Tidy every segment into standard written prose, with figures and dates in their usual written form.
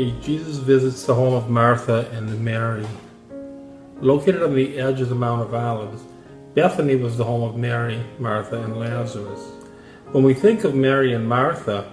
Sunday, Jesus visits the home of Martha and Mary. Located on the edge of the Mount of Olives, Bethany was the home of Mary, Martha, and Lazarus. When we think of Mary and Martha,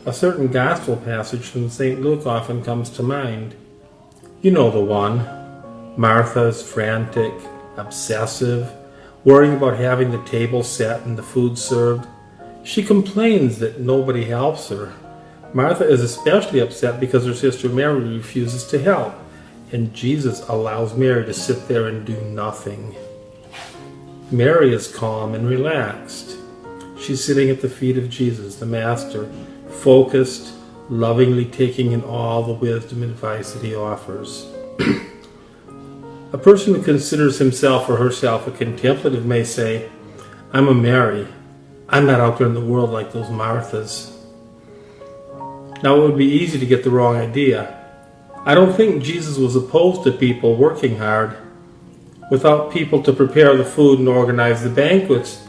a certain gospel passage from St. Luke often comes to mind. You know the one. Martha is frantic, obsessive, worrying about having the table set and the food served. She complains that nobody helps her. Martha is especially upset because her sister Mary refuses to help, and Jesus allows Mary to sit there and do nothing. Mary is calm and relaxed. She's sitting at the feet of Jesus, the Master, focused, lovingly taking in all the wisdom and advice that he offers. A person who considers himself or herself a contemplative may say, I'm a Mary. I'm not out there in the world like those Marthas. Now, it would be easy to get the wrong idea. I don't think Jesus was opposed to people working hard. Without people to prepare the food and organize the banquets,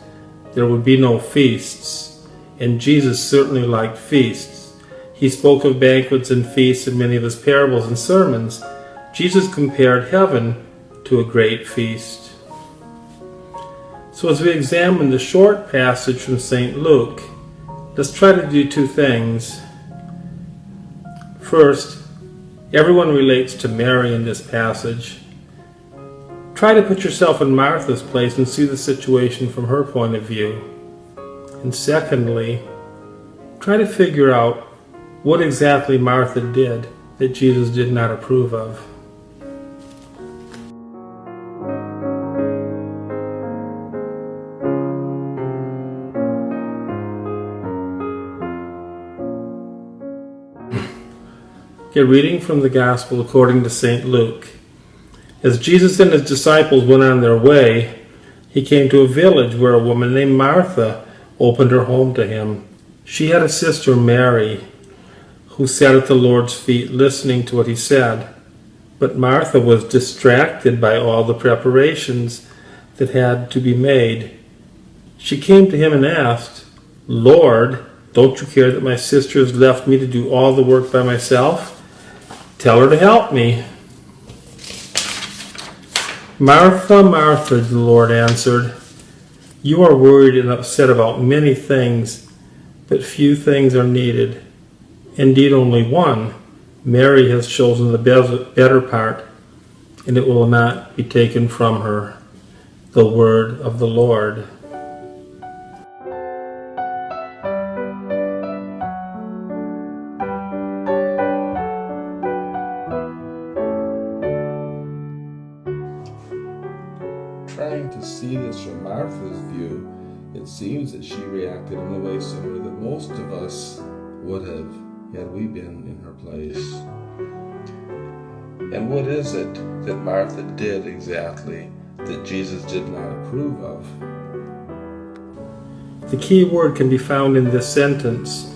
there would be no feasts. And Jesus certainly liked feasts. He spoke of banquets and feasts in many of his parables and sermons. Jesus compared heaven to a great feast. So as we examine the short passage from St. Luke, let's try to do two things. First, everyone relates to Mary in this passage. Try to put yourself in Martha's place and see the situation from her point of view. And secondly, try to figure out what exactly Martha did that Jesus did not approve of. A reading from the Gospel according to St. Luke. As Jesus and his disciples went on their way, he came to a village where a woman named Martha opened her home to him. She had a sister, Mary, who sat at the Lord's feet listening to what he said. But Martha was distracted by all the preparations that had to be made. She came to him and asked, Lord, don't you care that my sister has left me to do all the work by myself? Tell her to help me. Martha, Martha, the Lord answered, you are worried and upset about many things, but few things are needed. Indeed, only one. Mary has chosen the better part, and it will not be taken from her. The word of the Lord. Trying to see this from Martha's view, it seems that she reacted in a way similar that most of us would have had we been in her place. And what is it that Martha did exactly that Jesus did not approve of? The key word can be found in this sentence,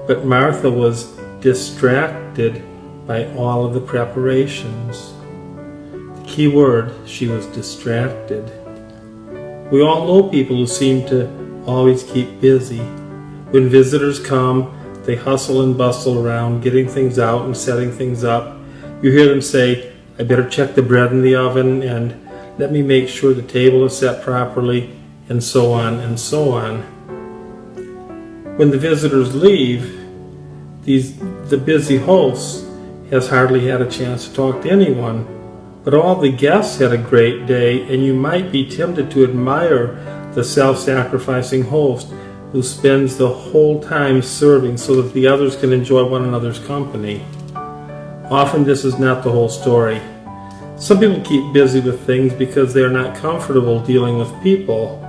but Martha was distracted by all of the preparations. Key word, she was distracted. We all know people who seem to always keep busy. When visitors come, they hustle and bustle around, getting things out and setting things up. You hear them say, I better check the bread in the oven, and let me make sure the table is set properly, and so on and so on. When the visitors leave, the busy host has hardly had a chance to talk to anyone. But all the guests had a great day, and you might be tempted to admire the self-sacrificing host who spends the whole time serving so that the others can enjoy one another's company. Often this is not the whole story. Some people keep busy with things because they are not comfortable dealing with people.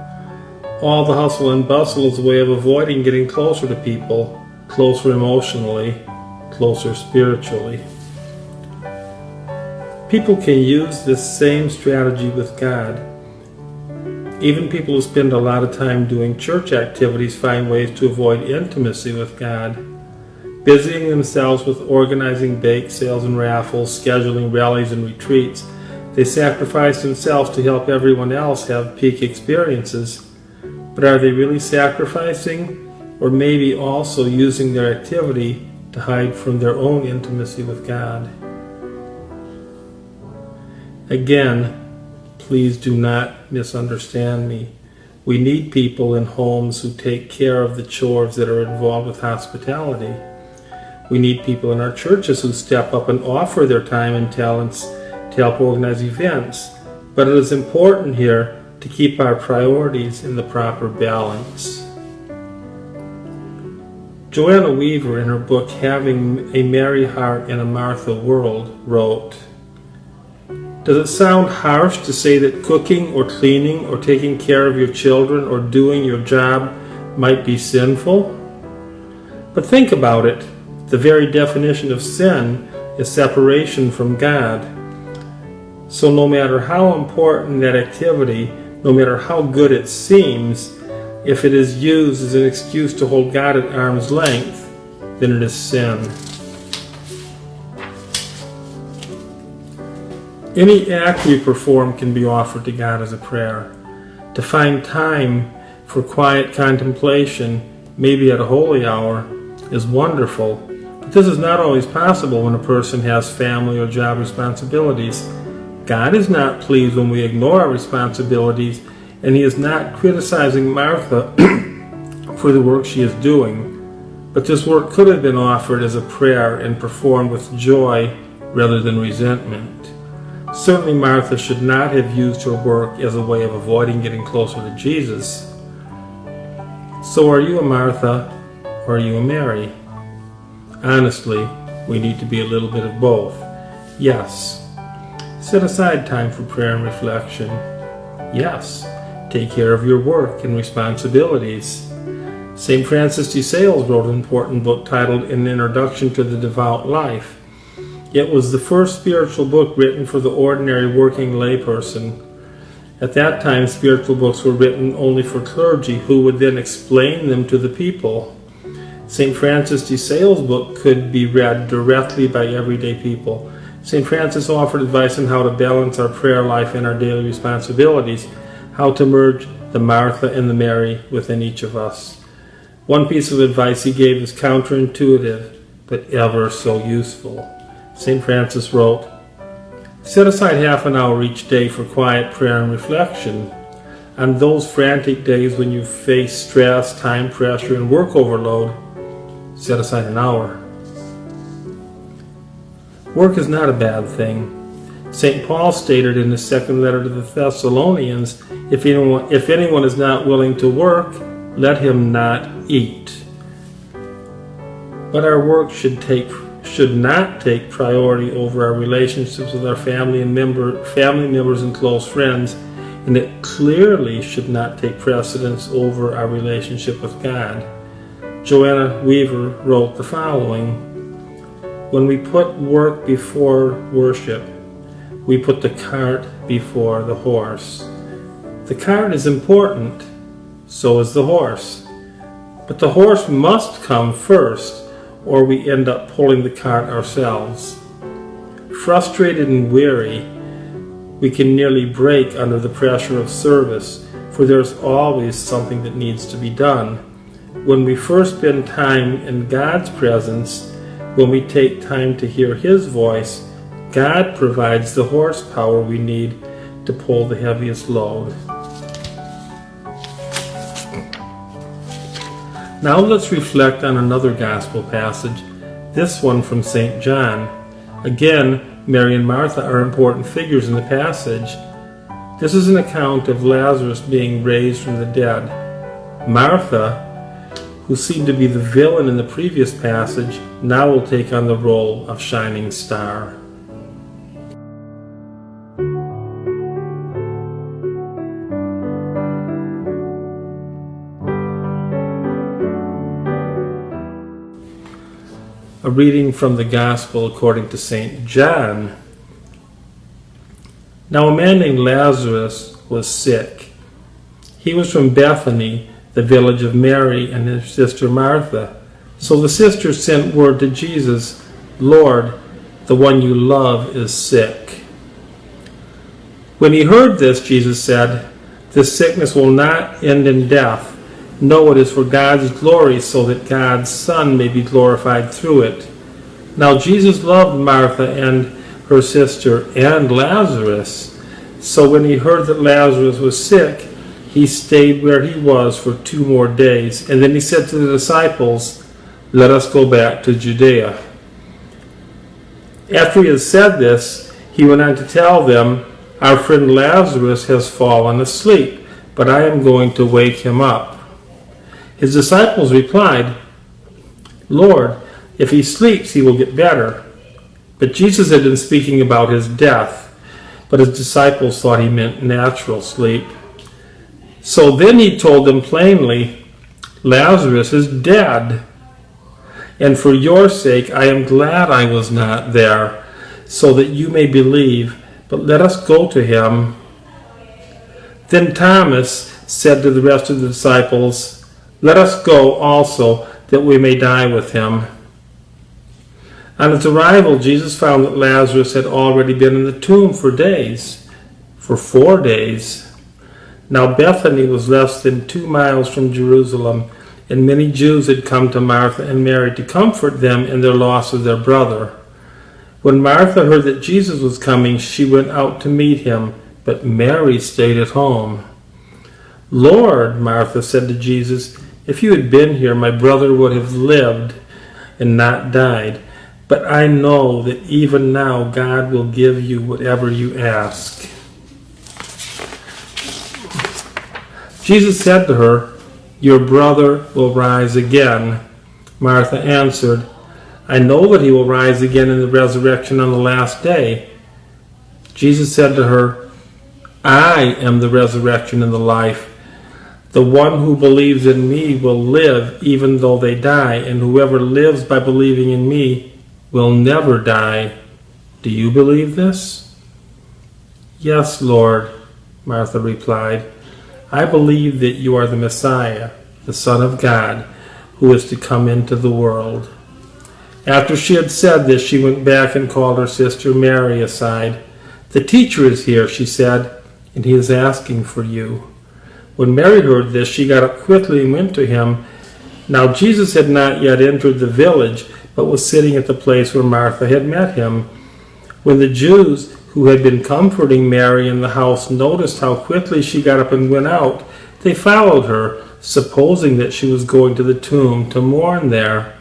All the hustle and bustle is a way of avoiding getting closer to people, closer emotionally, closer spiritually. People can use this same strategy with God. Even people who spend a lot of time doing church activities find ways to avoid intimacy with God. Busying themselves with organizing bake sales and raffles, scheduling rallies and retreats, they sacrifice themselves to help everyone else have peak experiences. But are they really sacrificing, or maybe also using their activity to hide from their own intimacy with God. Again, please do not misunderstand me. We need people in homes who take care of the chores that are involved with hospitality. We need people in our churches who step up and offer their time and talents to help organize events. But it is important here to keep our priorities in the proper balance. Joanna Weaver, in her book Having a Mary Heart in a Martha World, wrote, "Does it sound harsh to say that cooking or cleaning or taking care of your children or doing your job might be sinful? But think about it. The very definition of sin is separation from God. So no matter how important that activity, no matter how good it seems, if it is used as an excuse to hold God at arm's length, then it is sin." Any act we perform can be offered to God as a prayer. To find time for quiet contemplation, maybe at a holy hour, is wonderful. But this is not always possible when a person has family or job responsibilities. God is not pleased when we ignore our responsibilities, and He is not criticizing Martha for the work she is doing. But this work could have been offered as a prayer and performed with joy rather than resentment. Certainly Martha should not have used her work as a way of avoiding getting closer to Jesus. So are you a Martha or are you a Mary? Honestly, we need to be a little bit of both. Yes, set aside time for prayer and reflection. Yes, take care of your work and responsibilities. St. Francis de Sales wrote an important book titled An Introduction to the Devout Life. It was the first spiritual book written for the ordinary working layperson. At that time, spiritual books were written only for clergy who would then explain them to the people. St. Francis de Sales' book could be read directly by everyday people. St. Francis offered advice on how to balance our prayer life and our daily responsibilities, how to merge the Martha and the Mary within each of us. One piece of advice he gave is counterintuitive, but ever so useful. St. Francis wrote, "Set aside half an hour each day for quiet prayer and reflection. On those frantic days when you face stress, time pressure, and work overload, set aside an hour." Work is not a bad thing. St. Paul stated in his second letter to the Thessalonians, if anyone is not willing to work, let him not eat. But our work should not take priority over our relationships with our family members and close friends, and it clearly should not take precedence over our relationship with God. Joanna Weaver wrote the following, "When we put work before worship, we put the cart before the horse. The cart is important, so is the horse. But the horse must come first, or we end up pulling the cart ourselves. Frustrated and weary, we can nearly break under the pressure of service, for there's always something that needs to be done. When we first spend time in God's presence, when we take time to hear His voice, God provides the horsepower we need to pull the heaviest load." Now let's reflect on another gospel passage, this one from St. John. Again, Mary and Martha are important figures in the passage. This is an account of Lazarus being raised from the dead. Martha, who seemed to be the villain in the previous passage, now will take on the role of shining star. A reading from the Gospel according to St. John. Now a man named Lazarus was sick. He was from Bethany, the village of Mary and his sister Martha. So the sisters sent word to Jesus, "Lord, the one you love is sick." When he heard this, Jesus said, "This sickness will not end in death. No, it is for God's glory, so that God's Son may be glorified through it. Now Jesus loved Martha and her sister and Lazarus. So when he heard that Lazarus was sick, he stayed where he was for 2 more days. And then he said to the disciples, "Let us go back to Judea." After he had said this, he went on to tell them, "Our friend Lazarus has fallen asleep, but I am going to wake him up." His disciples replied, "Lord, if he sleeps, he will get better." But Jesus had been speaking about his death, but his disciples thought he meant natural sleep. So then he told them plainly, "Lazarus is dead. And for your sake I am glad I was not there, so that you may believe, but let us go to him." Then Thomas said to the rest of the disciples, "Let us go also, that we may die with him." On his arrival, Jesus found that Lazarus had already been in the tomb for 4 days. Now Bethany was less than 2 miles from Jerusalem, and many Jews had come to Martha and Mary to comfort them in their loss of their brother. When Martha heard that Jesus was coming, she went out to meet him, but Mary stayed at home. "Lord," Martha said to Jesus, "if you had been here, my brother would have lived and not died. But I know that even now God will give you whatever you ask." Jesus said to her, "Your brother will rise again." Martha answered, "I know that he will rise again in the resurrection on the last day." Jesus said to her, "I am the resurrection and the life. The one who believes in me will live even though they die, and whoever lives by believing in me will never die. Do you believe this?" "Yes, Lord," Martha replied. "I believe that you are the Messiah, the Son of God, who is to come into the world." After she had said this, she went back and called her sister Mary aside. "The teacher is here," she said, "and he is asking for you." When Mary heard this, she got up quickly and went to him. Now Jesus had not yet entered the village, but was sitting at the place where Martha had met him. When the Jews who had been comforting Mary in the house noticed how quickly she got up and went out, they followed her, supposing that she was going to the tomb to mourn there.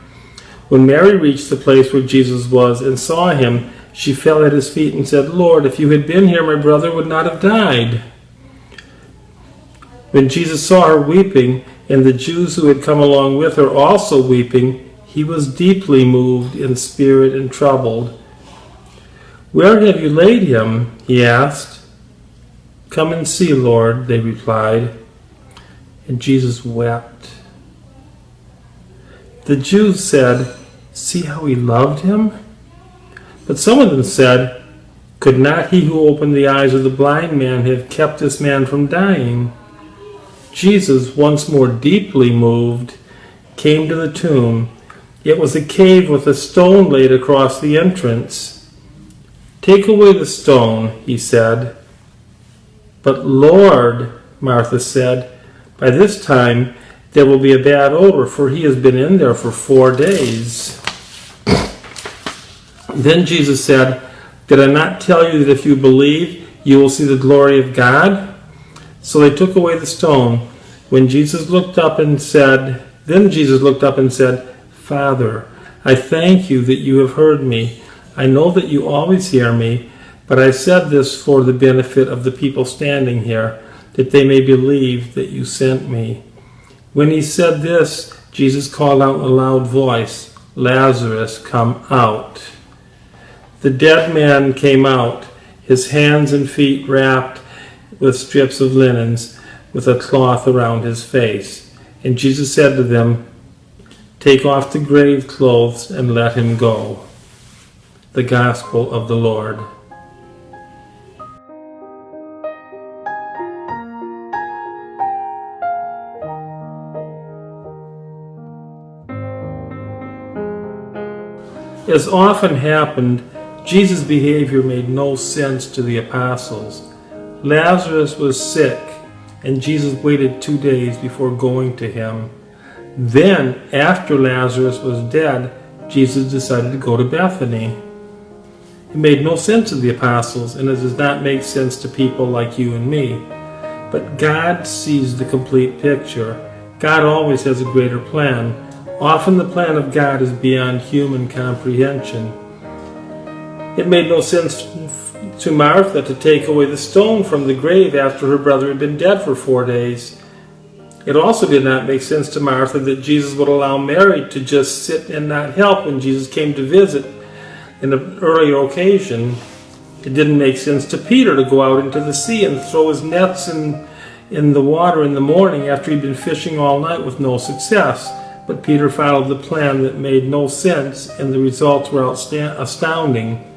When Mary reached the place where Jesus was and saw him, she fell at his feet and said, "Lord, if you had been here, my brother would not have died." When Jesus saw her weeping, and the Jews who had come along with her also weeping, he was deeply moved in spirit and troubled. "Where have you laid him?" he asked. "Come and see, Lord," they replied. And Jesus wept. The Jews said, "See how he loved him?" But some of them said, "Could not he who opened the eyes of the blind man have kept this man from dying?" Jesus, once more deeply moved, came to the tomb. It was a cave with a stone laid across the entrance. "Take away the stone," he said. "But Lord," Martha said, "by this time there will be a bad odor, for he has been in there for 4 days." Then Jesus said, "Did I not tell you that if you believe, you will see the glory of God?" So they took away the stone. Then Jesus looked up and said, "Father, I thank you that you have heard me. I know that you always hear me, but I said this for the benefit of the people standing here, that they may believe that you sent me." When he said this, Jesus called out in a loud voice, "Lazarus, come out." The dead man came out, his hands and feet wrapped with strips of linens, with a cloth around his face. And Jesus said to them, "Take off the grave clothes and let him go." The Gospel of the Lord. As often happened, Jesus' behavior made no sense to the apostles. Lazarus was sick, and Jesus waited 2 days before going to him. Then, after Lazarus was dead, Jesus decided to go to Bethany. It made no sense to the apostles, and it does not make sense to people like you and me. But God sees the complete picture. God always has a greater plan. Often the plan of God is beyond human comprehension. It made no sense to Martha to take away the stone from the grave after her brother had been dead for 4 days. It also did not make sense to Martha that Jesus would allow Mary to just sit and not help when Jesus came to visit in an earlier occasion. It didn't make sense to Peter to go out into the sea and throw his nets in the water in the morning after he'd been fishing all night with no success. But Peter followed the plan that made no sense, and the results were astounding.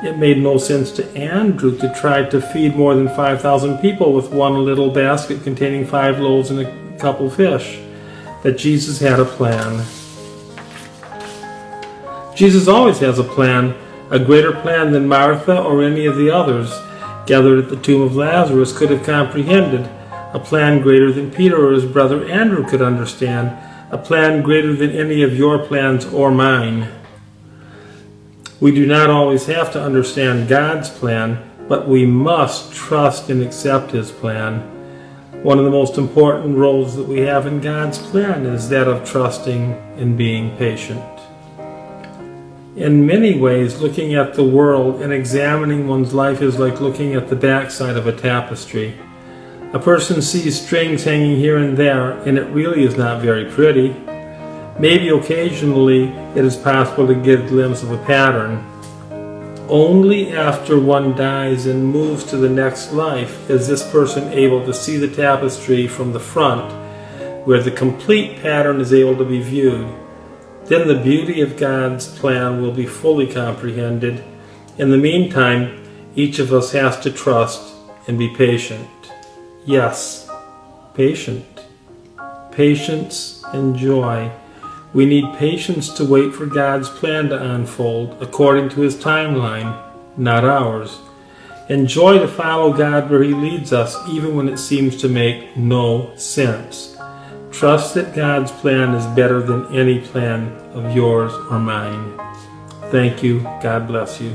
It made no sense to Andrew to try to feed more than 5,000 people with one little basket containing 5 loaves and a couple fish. But Jesus had a plan. Jesus always has a plan, a greater plan than Martha or any of the others gathered at the tomb of Lazarus could have comprehended, a plan greater than Peter or his brother Andrew could understand, a plan greater than any of your plans or mine. We do not always have to understand God's plan, but we must trust and accept His plan. One of the most important roles that we have in God's plan is that of trusting and being patient. In many ways, looking at the world and examining one's life is like looking at the backside of a tapestry. A person sees strings hanging here and there, and it really is not very pretty. Maybe occasionally it is possible to get a glimpse of a pattern. Only after one dies and moves to the next life is this person able to see the tapestry from the front, where the complete pattern is able to be viewed. Then the beauty of God's plan will be fully comprehended. In the meantime, each of us has to trust and be patient. Yes, patient. Patience and joy. We need patience to wait for God's plan to unfold according to His timeline, not ours. And joy to follow God where He leads us, even when it seems to make no sense. Trust that God's plan is better than any plan of yours or mine. Thank you. God bless you.